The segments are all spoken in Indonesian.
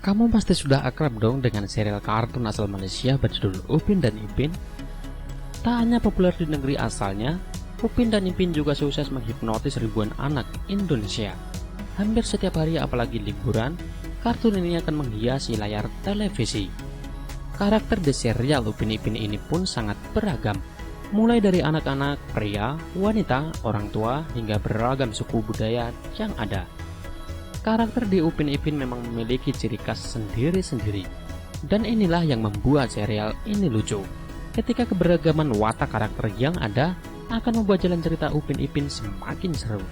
Kamu pasti sudah akrab dong dengan serial kartun asal Malaysia berjudul Upin dan Ipin. Tak hanya populer di negeri asalnya, Upin dan Ipin juga sukses menghipnotis ribuan anak Indonesia. Hampir setiap hari, apalagi liburan, kartun ini akan menghiasi layar televisi. Karakter di serial Upin Ipin ini pun sangat beragam, mulai dari anak-anak, pria, wanita, orang tua, hingga beragam suku budaya yang ada. Karakter di Upin Ipin memang memiliki ciri khas sendiri-sendiri, dan inilah yang membuat serial ini lucu. Ketika keberagaman watak karakter yang ada akan membuat jalan cerita Upin Ipin semakin seru.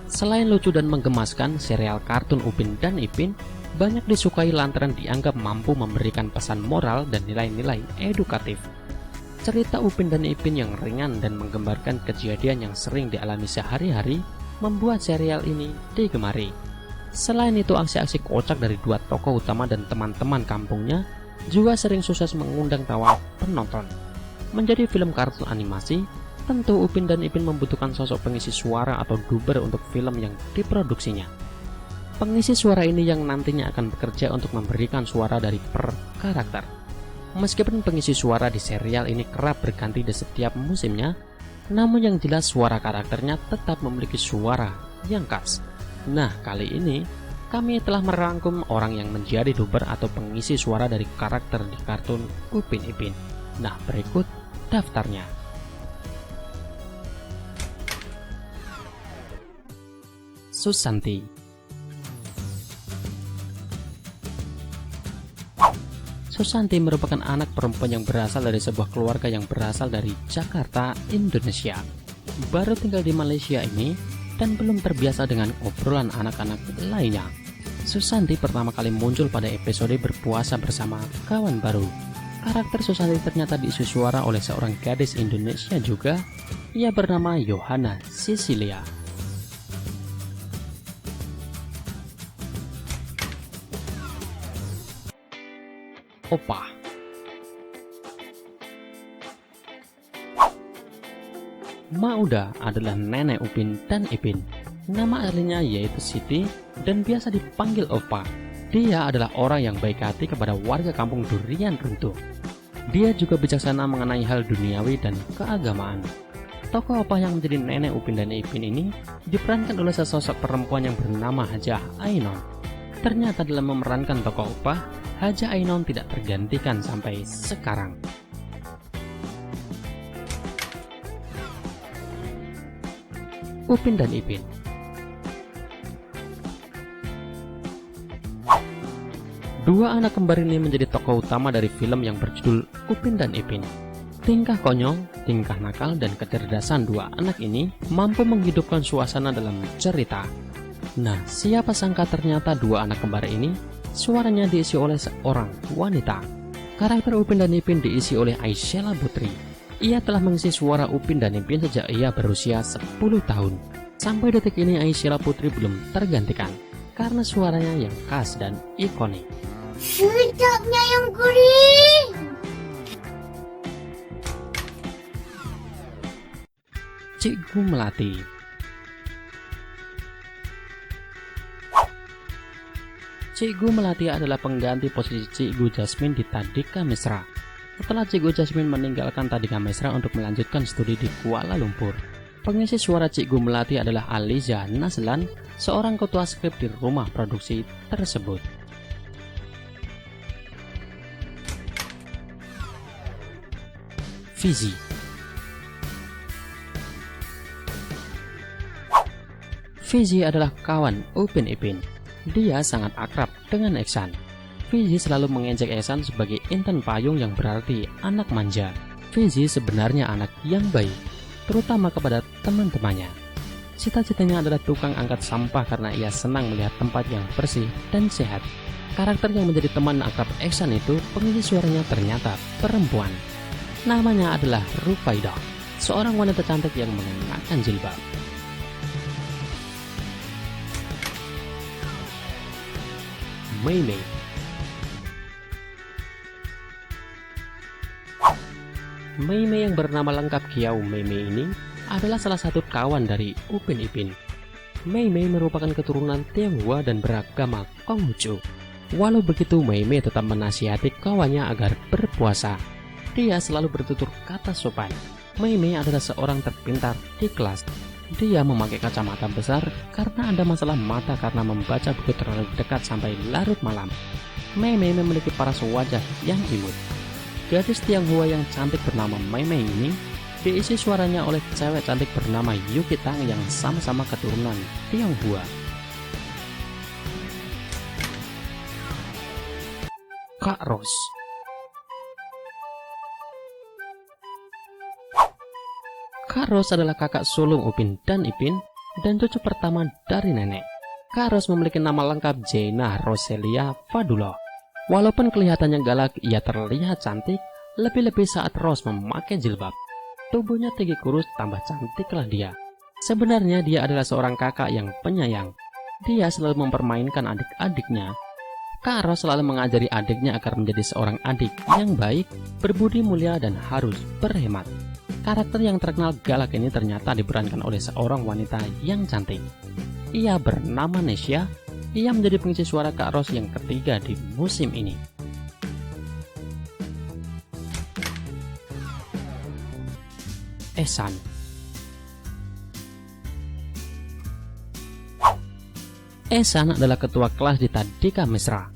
Selain lucu dan menggemaskan, serial kartun Upin dan Ipin banyak disukai lantaran dianggap mampu memberikan pesan moral dan nilai-nilai edukatif. Cerita Upin dan Ipin yang ringan dan menggambarkan kejadian yang sering dialami sehari-hari membuat serial ini digemari. Selain itu, aksi-aksi kocak dari dua tokoh utama dan teman-teman kampungnya juga sering sukses mengundang tawa penonton. Menjadi film kartun animasi, tentu Upin dan Ipin membutuhkan sosok pengisi suara atau duber untuk film yang diproduksinya. Pengisi suara ini yang nantinya akan bekerja untuk memberikan suara dari per karakter. Meskipun pengisi suara di serial ini kerap berganti di setiap musimnya, namun yang jelas suara karakternya tetap memiliki suara yang khas. Nah, kali ini kami telah merangkum orang yang menjadi duber atau pengisi suara dari karakter di kartun Upin Ipin. Nah, berikut daftarnya. Susanti. Susanti merupakan anak perempuan yang berasal dari sebuah keluarga yang berasal dari Jakarta, Indonesia. Baru tinggal di Malaysia ini dan belum terbiasa dengan obrolan anak-anak lainnya. Susanti pertama kali muncul pada episode berpuasa bersama kawan baru. Karakter Susanti ternyata diisi suara oleh seorang gadis Indonesia juga. Ia bernama Yohana Cecilia. Opa. Mauda adalah nenek Upin dan Ipin. Nama aslinya yaitu Siti dan biasa dipanggil Opa. Dia adalah orang yang baik hati kepada warga kampung Durian Runtuh. Dia juga bijaksana mengenai hal duniawi dan keagamaan. Tokoh Opa yang menjadi nenek Upin dan Ipin ini diperankan oleh sesosok perempuan yang bernama Hajah Ainon. Ternyata dalam memerankan tokoh Opa, Hajah Ainon tidak tergantikan sampai sekarang. Upin dan Ipin. Dua anak kembar ini menjadi tokoh utama dari film yang berjudul Upin dan Ipin. Tingkah konyol, tingkah nakal, dan kecerdasan dua anak ini mampu menghidupkan suasana dalam cerita. Nah, siapa sangka ternyata dua anak kembar ini suaranya diisi oleh seorang wanita. Karakter Upin dan Ipin diisi oleh Aisyela Putri. Ia telah mengisi suara Upin dan Ipin sejak ia berusia 10 tahun. Sampai detik ini Aisyela Putri belum tergantikan karena suaranya yang khas dan ikonik. Sedapnya yang gurih. Cikgu Melati. Cikgu Melati adalah pengganti posisi Cikgu Jasmine di Tadika Mesra. Setelah Cikgu Jasmine meninggalkan Tadika Mesra untuk melanjutkan studi di Kuala Lumpur. Pengisi suara Cikgu Melati adalah Aliza Naslan, seorang ketua skrip di rumah produksi tersebut. Fizi. Fizi adalah kawan Upin Ipin. Dia sangat akrab dengan Eksan. Fizi selalu mengejek Eksan sebagai intan payung yang berarti anak manja. Fizi sebenarnya anak yang baik, terutama kepada teman-temannya. Cita-citanya adalah tukang angkat sampah karena ia senang melihat tempat yang bersih dan sehat. Karakter yang menjadi teman akrab Eksan itu, pengisi suaranya ternyata perempuan. Namanya adalah Rufaidah, seorang wanita cantik yang mengenakan jilbab. Mei Mei. Mei Mei yang bernama lengkap Kiau Mei Mei ini adalah salah satu kawan dari Upin Ipin. Mei Mei merupakan keturunan Tionghoa dan beragama Konghucu. Walau begitu, Mei tetap menasihati kawannya agar berpuasa. Dia selalu bertutur kata sopan. Mei adalah seorang terpintar di kelas. Dia memakai kacamata besar karena ada masalah mata karena membaca buku terlalu dekat sampai larut malam. Mei memiliki paras wajah yang imut. Gadis Tianghua yang cantik bernama Mei ini diisi suaranya oleh cewek cantik bernama Yuki Tang yang sama-sama keturunan Tianghua. Kak Ros. Kak Ros adalah kakak sulung Upin dan Ipin dan cucu pertama dari nenek. Kak Ros memiliki nama lengkap Jaina Roselia Fadullah. Walaupun kelihatannya galak, ia terlihat cantik, lebih-lebih saat Ros memakai jilbab. Tubuhnya tinggi kurus, tambah cantiklah dia. Sebenarnya dia adalah seorang kakak yang penyayang. Dia selalu mempermainkan adik-adiknya. Kak Ros selalu mengajari adiknya agar menjadi seorang adik yang baik, berbudi mulia, dan harus berhemat. Karakter yang terkenal galak ini ternyata diperankan oleh seorang wanita yang cantik. Ia bernama Nesya. Ia menjadi pengisi suara Kak Ros yang ketiga di musim ini. Ehsan. Ehsan adalah ketua kelas di Tadika Mesra.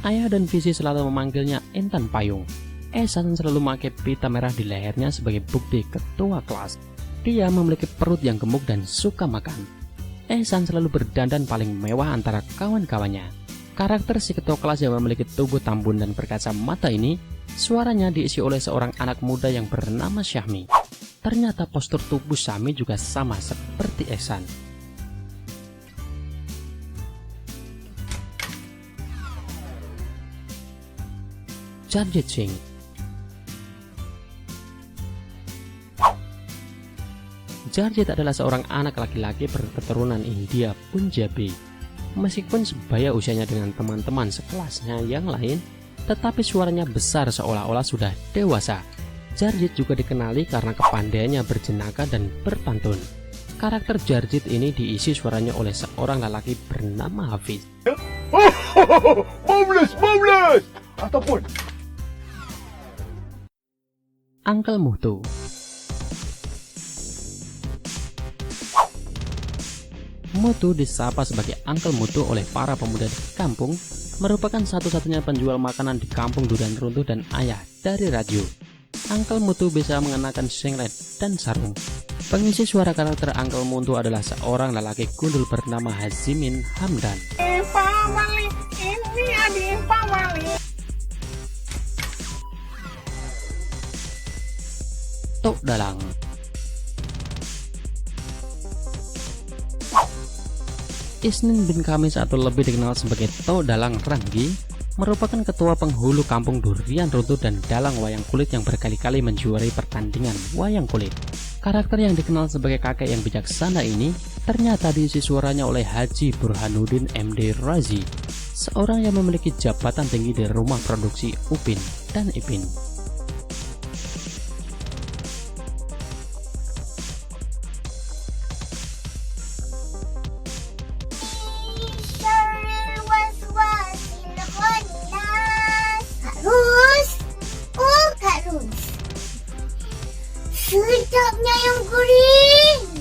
Ayah dan Visi selalu memanggilnya Intan Payung. Ehsan selalu memakai pita merah di lehernya sebagai bukti ketua kelas. Dia memiliki perut yang gemuk dan suka makan. Ehsan selalu berdandan paling mewah antara kawan-kawannya. Karakter si ketua kelas yang memiliki tubuh tambun dan berkacamata ini, suaranya diisi oleh seorang anak muda yang bernama Syahmi. Ternyata postur tubuh Syahmi juga sama seperti Ehsan. Jarjit Singh. Jarjit adalah seorang anak laki-laki berketurunan India Punjabi. Meskipun sebaya usianya dengan teman-teman sekelasnya yang lain, tetapi suaranya besar seolah-olah sudah dewasa. Jarjit juga dikenali karena kepandaiannya berjenaka dan berpantun. Karakter Jarjit ini diisi suaranya oleh seorang lelaki bernama Hafiz. Homeless! Ataupun Uncle Muhtu. Mutu disapa sebagai Uncle Mutu oleh para pemuda di kampung, merupakan satu-satunya penjual makanan di kampung durian runtuh dan ayah dari Raju. Uncle Mutu bisa mengenakan singlet dan sarung. Pengisi suara karakter Uncle Mutu adalah seorang lelaki gundul bernama Hazimin Hamdan. Tok Dalang. Isnin bin Kamis atau lebih dikenal sebagai Tok Dalang Ranggi merupakan ketua penghulu kampung durian runtuh dan dalang wayang kulit yang berkali-kali menjuarai pertandingan wayang kulit. Karakter yang dikenal sebagai kakek yang bijaksana ini ternyata diisi suaranya oleh Haji Burhanuddin MD Razi, seorang yang memiliki jabatan tinggi di rumah produksi Upin dan Ipin. Sedapnya yang gurih.